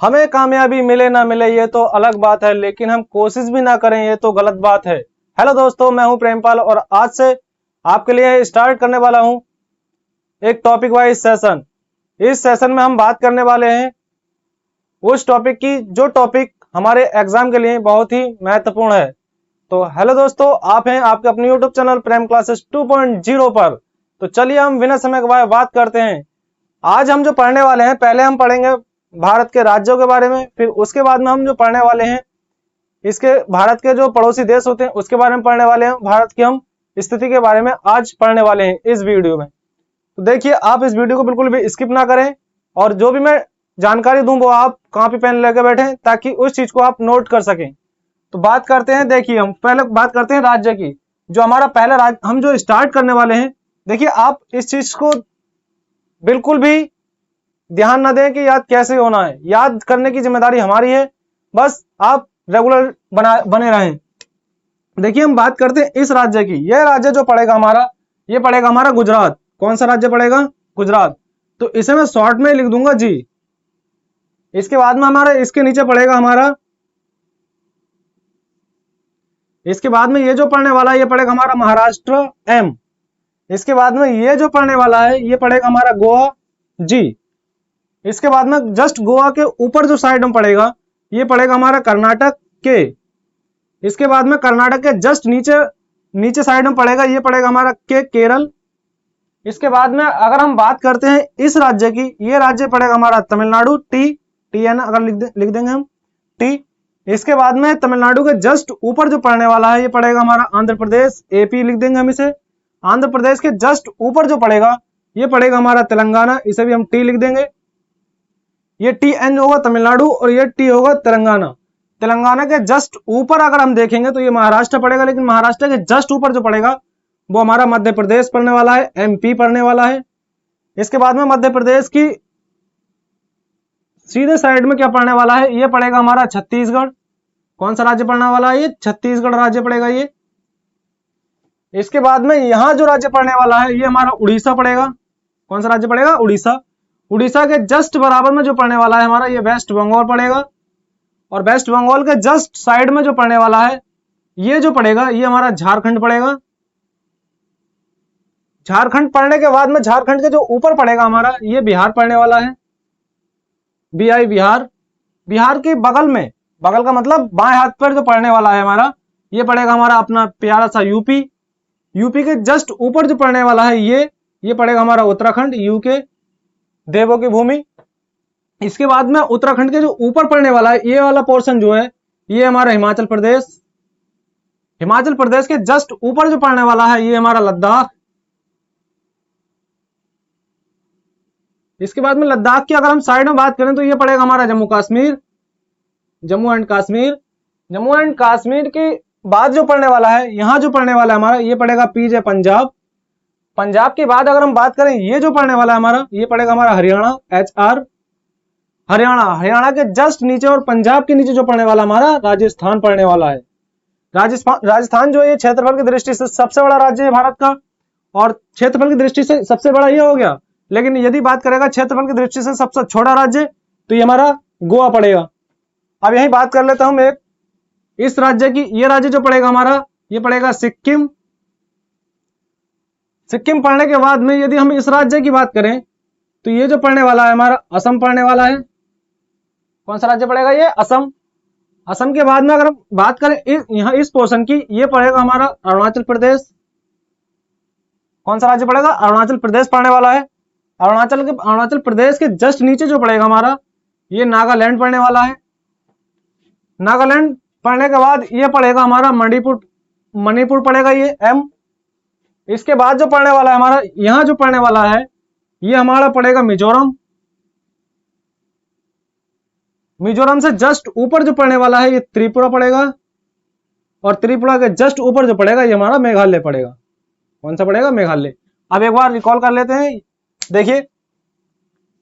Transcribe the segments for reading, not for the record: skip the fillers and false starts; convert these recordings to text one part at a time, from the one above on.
हमें कामयाबी मिले ना मिले ये तो अलग बात है, लेकिन हम कोशिश भी ना करें ये तो गलत बात है। हेलो दोस्तों, मैं हूं प्रेमपाल और आज से आपके लिए स्टार्ट करने वाला हूं एक टॉपिक वाइज सेशन। इस सेशन में हम बात करने वाले हैं उस टॉपिक की जो टॉपिक हमारे एग्जाम के लिए बहुत ही महत्वपूर्ण है। तो हेलो दोस्तों, आप हैं आपके अपने यूट्यूब चैनल प्रेम क्लासेस 2.0 पर। तो चलिए हम बिना समय गवाए बात करते हैं। आज हम जो पढ़ने वाले हैं, पहले हम पढ़ेंगे भारत के राज्यों के बारे में, फिर उसके बाद में हम जो पढ़ने वाले हैं इसके भारत के जो पड़ोसी देश होते हैं उसके बारे में पढ़ने वाले हैं। भारत की हम स्थिति के बारे में आज पढ़ने वाले हैं इस वीडियो में। तो देखिए, आप इस वीडियो को बिल्कुल भी स्किप ना करें और जो भी मैं जानकारी दूं वो आप कॉपी पेन लेकर बैठे ताकि उस चीज को आप नोट कर सकें। तो बात करते हैं, देखिए हम पहले बात करते हैं राज्य की। जो हमारा पहला राज्य हम जो स्टार्ट करने वाले हैं, देखिए आप इस चीज को बिल्कुल भी ध्यान न दें कि याद कैसे होना है। याद करने की जिम्मेदारी हमारी है, बस आप रेगुलर बने रहें। देखिए हम बात करते हैं इस राज्य की। यह राज्य जो पड़ेगा हमारा, ये पड़ेगा हमारा गुजरात। कौन सा राज्य पड़ेगा? गुजरात। तो इसे मैं शॉर्ट में लिख दूंगा जी। इसके बाद में हमारा इसके नीचे पड़ेगा हमारा, इसके बाद में ये जो पढ़ने वाला है ये पड़ेगा हमारा महाराष्ट्र एम। इसके बाद में ये जो पढ़ने वाला है ये पड़ेगा हमारा गोवा जी। इसके बाद में जस्ट गोवा के ऊपर जो साइड में पड़ेगा ये पड़ेगा हमारा कर्नाटक के। इसके बाद में कर्नाटक के जस्ट नीचे साइड में पड़ेगा ये पड़ेगा हमारा के केरल। इसके बाद में अगर हम बात करते हैं इस राज्य की, ये राज्य पड़ेगा हमारा तमिलनाडु, टी एन अगर लिख देंगे हम टी। इसके बाद में तमिलनाडु के जस्ट ऊपर जो पड़ने वाला है ये पड़ेगा हमारा आंध्र प्रदेश, एपी लिख देंगे हम इसे। आंध्र प्रदेश के जस्ट ऊपर जो पड़ेगा ये पड़ेगा हमारा तेलंगाना, इसे भी हम टी लिख देंगे। ये टी एन होगा तमिलनाडु और ये टी होगा तेलंगाना। तेलंगाना के जस्ट ऊपर अगर हम देखेंगे तो ये महाराष्ट्र पड़ेगा, लेकिन महाराष्ट्र के जस्ट ऊपर जो पड़ेगा वो हमारा मध्य प्रदेश पड़ने वाला है, एमपी पड़ने वाला है। इसके बाद में मध्य प्रदेश की सीधे साइड में क्या पड़ने वाला है, ये पड़ेगा हमारा छत्तीसगढ़। कौन सा राज्य पड़ने वाला है? ये छत्तीसगढ़ राज्य पड़ेगा ये। इसके बाद में यहां जो राज्य पड़ने वाला है ये हमारा उड़ीसा पड़ेगा। कौन सा राज्य पड़ेगा? उड़ीसा। उड़ीसा के जस्ट बराबर में जो पड़ने वाला है हमारा ये वेस्ट बंगाल पड़ेगा। और वेस्ट बंगाल के जस्ट साइड में जो पड़ने वाला है ये जो पड़ेगा ये हमारा झारखंड पड़ेगा। झारखंड पड़ने के बाद में झारखंड के जो ऊपर पड़ेगा हमारा ये बिहार पड़ने वाला है, बीआई बिहार। बिहार के बगल में, बगल का मतलब बाएं हाथ पर जो पड़ने वाला है हमारा ये पड़ेगा हमारा अपना प्यारा सा यूपी। यूपी के जस्ट ऊपर जो पड़ने वाला है ये पड़ेगा हमारा उत्तराखंड, यूके देवों की भूमि। इसके बाद में उत्तराखंड के जो ऊपर पड़ने वाला है ये वाला पोर्शन जो है ये हमारा हिमाचल प्रदेश। हिमाचल प्रदेश के जस्ट ऊपर जो पड़ने वाला है ये हमारा लद्दाख। इसके बाद में लद्दाख की अगर हम साइड में बात करें तो ये पड़ेगा हमारा जम्मू कश्मीर, जम्मू एंड कश्मीर। जम्मू एंड कश्मीर के बाद जो पड़ने वाला है, यहां जो पड़ने वाला है हमारा ये पड़ेगा पीजे पंजाब। पंजाब के बाद अगर हम बात करें ये जो पड़ने वाला है हमारा ये पड़ेगा हमारा हरियाणा, HR हरियाणा। हरियाणा के जस्ट नीचे और पंजाब के नीचे जो पड़ने वाला हमारा राजस्थान पड़ने वाला है। राजस्थान जो है क्षेत्रफल की दृष्टि से सबसे बड़ा राज्य है भारत का, और क्षेत्रफल की दृष्टि से सबसे बड़ा ये हो गया। लेकिन यदि बात करेगा क्षेत्रफल की दृष्टि से सबसे छोटा राज्य तो ये हमारा गोवा पड़ेगा। अब यही बात कर लेता हूं एक इस राज्य की। ये राज्य जो पड़ेगा हमारा ये पड़ेगा सिक्किम। सिक्किम पढ़ने के बाद में यदि हम इस राज्य की बात करें तो ये जो पढ़ने वाला है हमारा असम पढ़ने वाला है। कौन सा राज्य पड़ेगा? ये असम। असम के बाद में अगर हम बात करें यहाँ इस पोर्शन की, ये पड़ेगा हमारा अरुणाचल प्रदेश। कौन सा राज्य पड़ेगा? अरुणाचल प्रदेश पढ़ने वाला है। अरुणाचल प्रदेश के जस्ट नीचे जो पड़ेगा हमारा ये नागालैंड पढ़ने वाला है। नागालैंड पढ़ने के बाद ये पड़ेगा हमारा मणिपुर पड़ेगा ये एम। इसके बाद जो पढ़ने वाला है हमारा, यहां जो पढ़ने वाला है ये हमारा पड़ेगा मिजोरम। मिजोरम से जस्ट ऊपर जो पढ़ने वाला है ये त्रिपुरा पड़ेगा, और त्रिपुरा के जस्ट ऊपर जो पड़ेगा ये हमारा मेघालय पड़ेगा। कौन सा पड़ेगा? मेघालय। अब एक बार रिकॉल कर लेते हैं। देखिए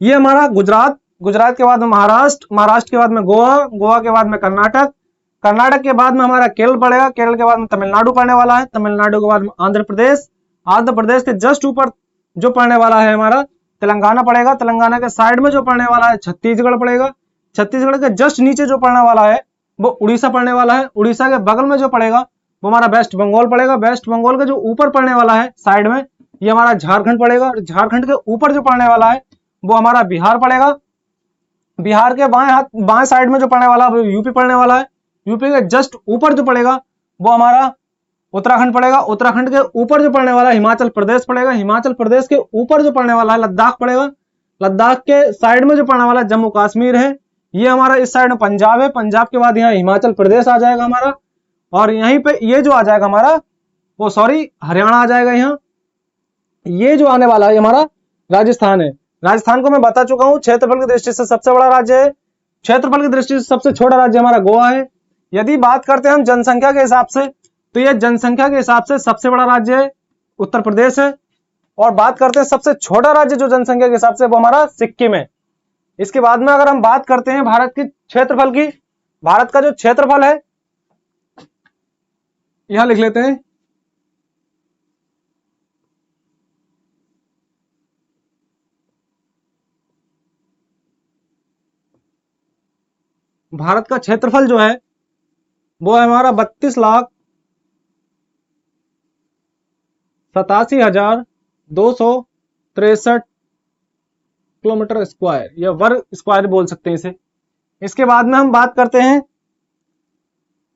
ये हमारा गुजरात, गुजरात के बाद में महाराष्ट्र, महाराष्ट्र के बाद में गोवा, गोवा के बाद में कर्नाटक, कर्नाटक के बाद में हमारा केरल पड़ेगा, केरल के बाद में तमिलनाडु पड़ने वाला है, तमिलनाडु के बाद में आंध्र प्रदेश, आंध्र प्रदेश के जस्ट ऊपर जो पड़ने वाला है हमारा तेलंगाना पड़ेगा, तेलंगाना के साइड में जो पड़ने वाला है छत्तीसगढ़ पड़ेगा, छत्तीसगढ़ के जस्ट नीचे जो पड़ने वाला है वो उड़ीसा पड़ने वाला है। उड़ीसा के बगल में जो पड़ेगा वो हमारा वेस्ट बंगाल पड़ेगा। वेस्ट बंगाल के जो ऊपर पड़ने वाला है साइड में, ये हमारा झारखंड पड़ेगा। और झारखंड के ऊपर जो पड़ने वाला है वो हमारा बिहार पड़ेगा। बिहार के बाएं साइड में जो पड़ने वाला है यूपी पड़ने वाला है। यूपी के जस्ट ऊपर जो पड़ेगा वो हमारा उत्तराखंड पड़ेगा। उत्तराखंड के ऊपर जो पड़ने वाला है हिमाचल प्रदेश पड़ेगा। हिमाचल प्रदेश के ऊपर जो पड़ने वाला है लद्दाख पड़ेगा। लद्दाख के साइड में जो पड़ने वाला है जम्मू कश्मीर है। ये हमारा इस साइड में पंजाब है। पंजाब के बाद यहाँ हिमाचल प्रदेश आ जाएगा हमारा। और यहीं पे ये जो आ जाएगा हमारा वो हरियाणा आ जाएगा। यहाँ ये जो आने वाला है हमारा राजस्थान है। राजस्थान को मैं बता चुका हूँ क्षेत्रफल की दृष्टि से सबसे बड़ा राज्य है। क्षेत्रफल की दृष्टि से सबसे छोटा राज्य हमारा गोवा है। यदि बात करते हैं हम जनसंख्या के हिसाब से तो यह जनसंख्या के हिसाब से सबसे बड़ा राज्य है उत्तर प्रदेश है। और बात करते हैं सबसे छोटा राज्य जो जनसंख्या के हिसाब से वो हमारा सिक्किम है। इसके बाद में अगर हम बात करते हैं भारत के क्षेत्रफल की, भारत का जो क्षेत्रफल है यहां लिख लेते हैं। भारत का क्षेत्रफल जो है वो है हमारा 32,87,263 किलोमीटर स्क्वायर या वर्ग स्क्वायर बोल सकते हैं इसे। इसके बाद में हम बात करते हैं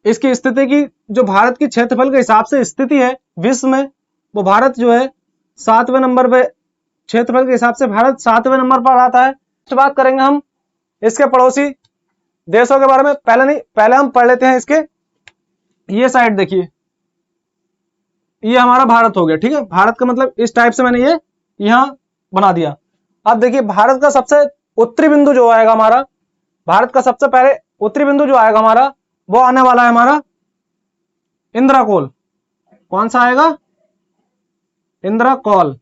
इसकी स्थिति की। जो भारत की क्षेत्रफल के हिसाब से स्थिति है विश्व में, वो भारत जो है 7वें नंबर पे, क्षेत्रफल के हिसाब से भारत 7वें नंबर पर आता है। तो बात करेंगे हम इसके पड़ोसी देशों के बारे में। पहले हम पढ़ लेते हैं इसके। ये साइड देखिए, ये हमारा भारत हो गया। ठीक है, भारत का मतलब इस टाइप से मैंने ये यहां बना दिया। अब देखिए भारत का सबसे उत्तरी बिंदु जो आएगा हमारा, भारत का सबसे पहले उत्तरी बिंदु जो आएगा हमारा वो आने वाला है हमारा इंद्रकोल। कौन सा आएगा? इंद्रकोल।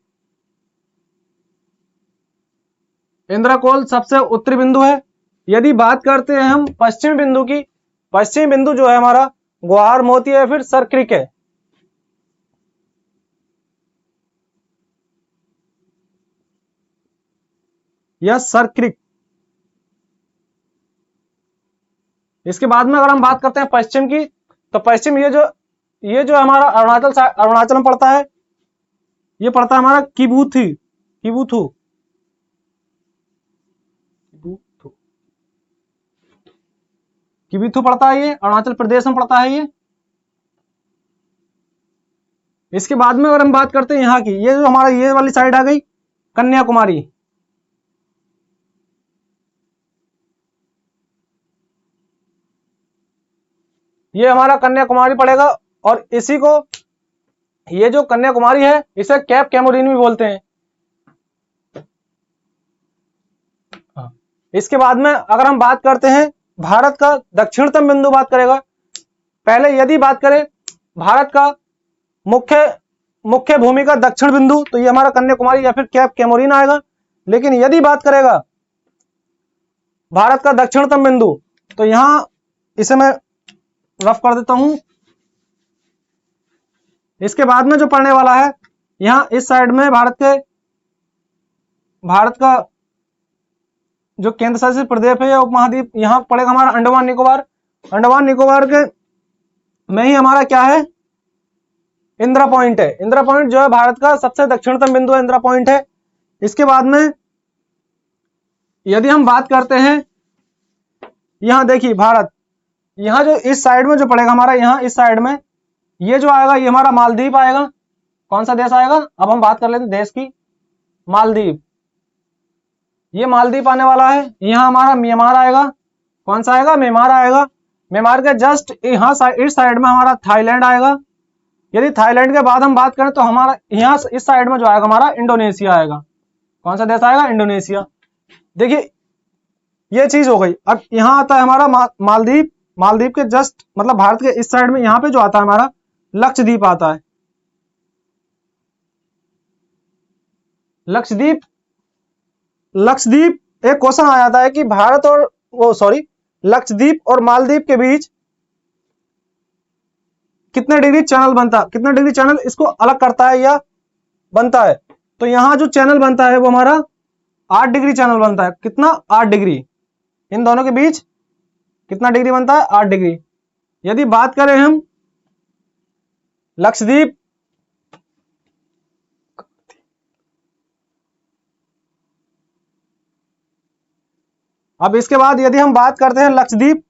इंद्रकोल सबसे उत्तरी बिंदु है। यदि बात करते हैं हम पश्चिमी बिंदु की, पश्चिमी बिंदु जो है हमारा ग्वार मोती है, फिर सरक्रिक है। या सरक्रिक। इसके बाद में अगर हम बात करते हैं पश्चिम की, तो पश्चिम ये जो हमारा अरुणाचल में पड़ता है, ये पड़ता है हमारा किबुथु पड़ता है। ये अरुणाचल प्रदेश में पड़ता है ये। इसके बाद में अगर हम बात करते हैं यहाँ की, ये जो हमारा ये वाली साइड आ गई कन्याकुमारी। ये हमारा कन्याकुमारी पड़ेगा। और इसी को, ये जो कन्याकुमारी है इसे कैप कैमोरीन भी बोलते हैं। इसके बाद में अगर हम बात करते हैं भारत का दक्षिणतम बिंदु बात करेगा। पहले यदि बात करें भारत का मुख्य भूमि का दक्षिण बिंदु, तो ये हमारा कन्याकुमारी या फिर कैप कैमोरीन आएगा। लेकिन यदि बात करेगा भारत का दक्षिणतम बिंदु, तो यहां इसे मैं रफ कर देता हूं। इसके बाद में जो पड़ने वाला है यहां इस साइड में भारत का जो केंद्र शासित प्रदेश है या उपमहाद्वीप, यहां पड़ेगा हमारा अंडमान निकोबार। अंडमान निकोबार के में ही हमारा क्या है? इंदिरा पॉइंट है। इंदिरा पॉइंट जो है भारत का सबसे दक्षिणतम बिंदु है, इंदिरा पॉइंट है। इसके बाद में यदि हम बात करते हैं, यहां देखिए भारत, यहां जो इस साइड में जो पड़ेगा हमारा, यहां इस साइड में ये जो आएगा ये हमारा मालदीव आएगा। कौन सा देश आएगा? अब हम बात कर लेते हैं देश की। मालदीव, ये मालदीव आने वाला है। यहाँ हमारा म्यांमार आएगा। कौन सा आएगा? म्यांमार आएगा। म्यांमार के जस्ट यहाँ इस साइड में हमारा थाईलैंड आएगा। यदि थाईलैंड के बाद हम बात करें तो हमारा यहाँ इस साइड में जो आएगा हमारा इंडोनेशिया आएगा। कौन सा देश आएगा? इंडोनेशिया। देखिए ये चीज हो गई। अब यहाँ आता है हमारा मालदीव। मालदीव के जस्ट मतलब भारत के इस साइड में यहाँ पे जो आता है हमारा लक्षद्वीप आता है। लक्षद्वीप एक क्वेश्चन आ जाता है कि भारत और लक्षद्वीप और मालदीव के बीच कितने डिग्री चैनल बनता है, कितने डिग्री चैनल इसको अलग करता है या बनता है। तो यहां जो चैनल बनता है वो हमारा 8 डिग्री चैनल बनता है। कितना? 8 डिग्री। इन दोनों के बीच कितना डिग्री बनता है? 8 डिग्री। यदि बात करें हम लक्षद्वीप, अब इसके बाद यदि हम बात करते हैं लक्षद्वीप,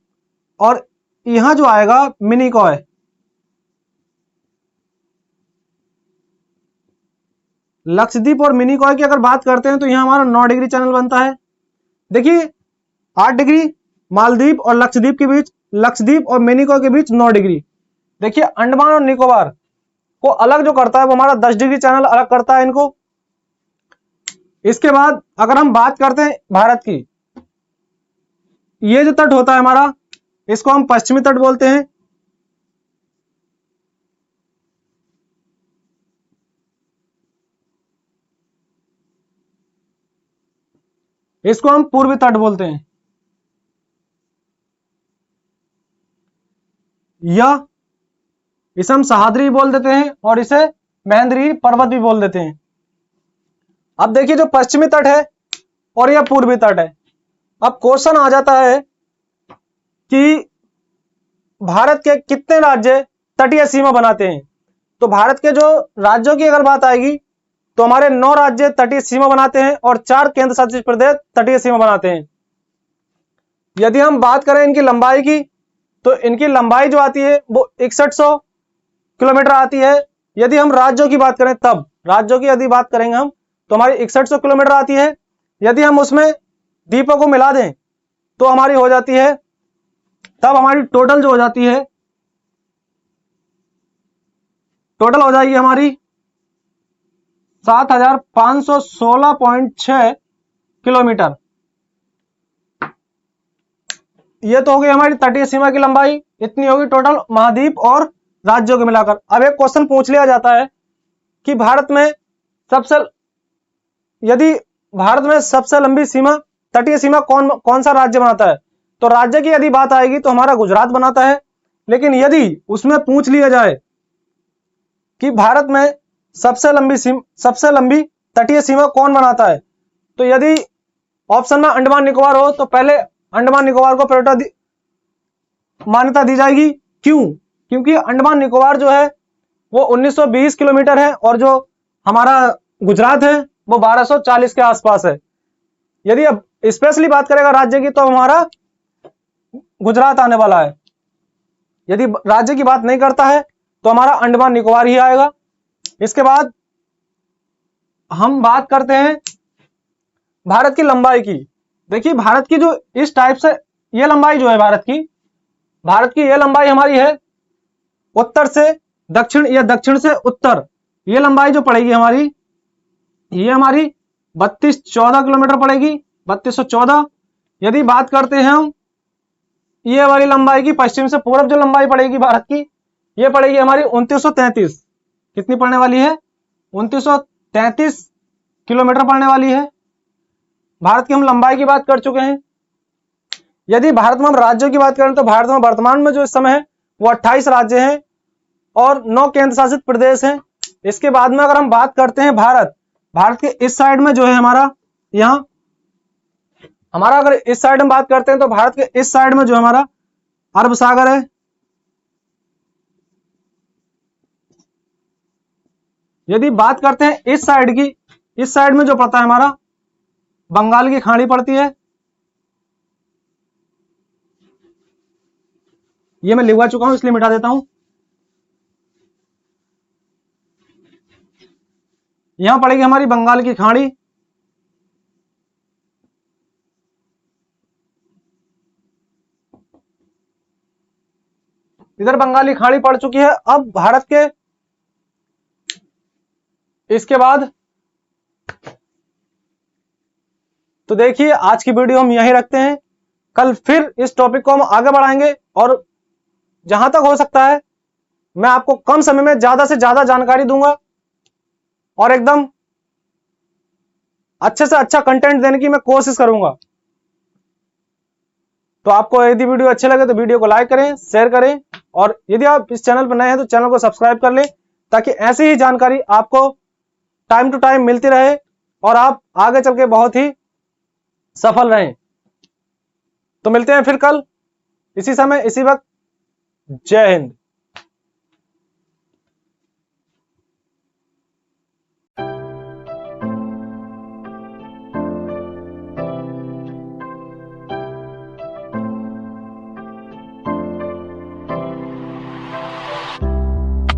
और यहां जो आएगा मिनिकॉय, लक्षद्वीप और मिनिकॉय की अगर बात करते हैं तो यहां हमारा 9 डिग्री चैनल बनता है। देखिए 8 डिग्री मालदीव और लक्षद्वीप के बीच, लक्षद्वीप और मिनिकॉय के बीच 9 डिग्री। देखिए अंडमान और निकोबार को अलग जो करता है वो हमारा 10 डिग्री चैनल अलग करता है इनको। इसके बाद अगर हम बात करते हैं भारत की, ये जो तट होता है हमारा, इसको हम पश्चिमी तट बोलते हैं। इसको हम पूर्वी तट बोलते हैं, या इसे हम सह्याद्री बोल देते हैं और इसे महेंद्रगिरी पर्वत भी बोल देते हैं। अब देखिए जो पश्चिमी तट है और यह पूर्वी तट है। अब क्वेश्चन आ जाता है कि भारत के कितने राज्य तटीय सीमा बनाते हैं? तो भारत के जो राज्यों की अगर बात आएगी तो हमारे 9 राज्य तटीय सीमा बनाते हैं और 4 केंद्र शासित प्रदेश तटीय सीमा बनाते हैं। यदि हम बात करें इनकी लंबाई की, तो इनकी लंबाई जो आती है वो 6100 किलोमीटर आती है। यदि हम राज्यों की बात करें, तब राज्यों की यदि बात करेंगे हम, तो हमारी 6100 किलोमीटर आती है। यदि हम उसमें द्वीपों को मिला दें तो हमारी हो जाती है, तब हमारी टोटल जो हो जाती है, टोटल हो जाएगी हमारी 7516.6 किलोमीटर। ये तो हो गई हमारी तटीय सीमा की लंबाई, इतनी होगी टोटल महाद्वीप और राज्यों को मिलाकर। अब एक क्वेश्चन पूछ लिया जाता है कि भारत में सबसे लंबी सीमा, तटीय सीमा कौन सा राज्य बनाता है? तो राज्य की यदि बात आएगी तो हमारा गुजरात बनाता है। लेकिन यदि उसमें पूछ लिया जाए कि भारत में सबसे लंबी तटीय सीमा कौन बनाता है, तो यदि ऑप्शन में अंडमान निकोबार हो तो पहले अंडमान निकोबार को मान्यता दी जाएगी। क्यों? क्योंकि अंडमान निकोबार जो है वो 1920 किलोमीटर है और जो हमारा गुजरात है वो 1240 के आसपास है। यदि अब स्पेशली बात करेगा राज्य की तो हमारा गुजरात आने वाला है। यदि राज्य की बात नहीं करता है तो हमारा अंडमान निकोबार ही आएगा। इसके बाद हम बात करते हैं भारत की लंबाई की। देखिए भारत की जो इस टाइप से ये लंबाई जो है भारत की ये लंबाई हमारी है उत्तर से दक्षिण या दक्षिण से उत्तर। ये लंबाई जो पड़ेगी हमारी, ये हमारी 3214 किलोमीटर पड़ेगी, 3214। यदि बात करते हैं हम ये वाली लंबाई की, पश्चिम से पूर्व जो लंबाई पड़ेगी भारत की, ये पड़ेगी हमारी 2933। कितनी पड़ने वाली है? 2933 किलोमीटर पड़ने वाली है। भारत की हम लंबाई की बात कर चुके हैं। यदि भारत में हम राज्यों की बात करें तो भारत में वर्तमान में जो इस समय है वो 28 राज्य हैं और 9 केंद्र शासित प्रदेश हैं। इसके बाद में अगर हम बात करते हैं भारत के इस साइड में जो है हमारा, यहाँ हमारा अगर इस साइड में बात करते हैं तो भारत के इस साइड में जो हमारा अरब सागर है। यदि बात करते हैं इस साइड की, इस साइड में जो पड़ता है हमारा बंगाल की खाड़ी पड़ती है। ये मैं लिखवा चुका हूं इसलिए मिटा देता हूं। यहां पड़ेगी हमारी बंगाल की खाड़ी। इधर बंगाली खाड़ी पड़ चुकी है। अब भारत के इसके बाद तो देखिए आज की वीडियो हम यहीं रखते हैं। कल फिर इस टॉपिक को हम आगे बढ़ाएंगे और जहां तक हो सकता है मैं आपको कम समय में ज्यादा से ज्यादा जानकारी दूंगा और एकदम अच्छे से अच्छा कंटेंट देने की मैं कोशिश करूंगा। तो आपको यदि वीडियो अच्छे लगे तो वीडियो को लाइक करें, शेयर करें और यदि आप इस चैनल पर नए हैं तो चैनल को सब्सक्राइब कर लें ताकि ऐसी ही जानकारी आपको टाइम टू टाइम मिलती रहे और आप आगे चल के बहुत ही सफल रहें। तो मिलते हैं फिर कल इसी समय इसी वक्त। जय हिंद।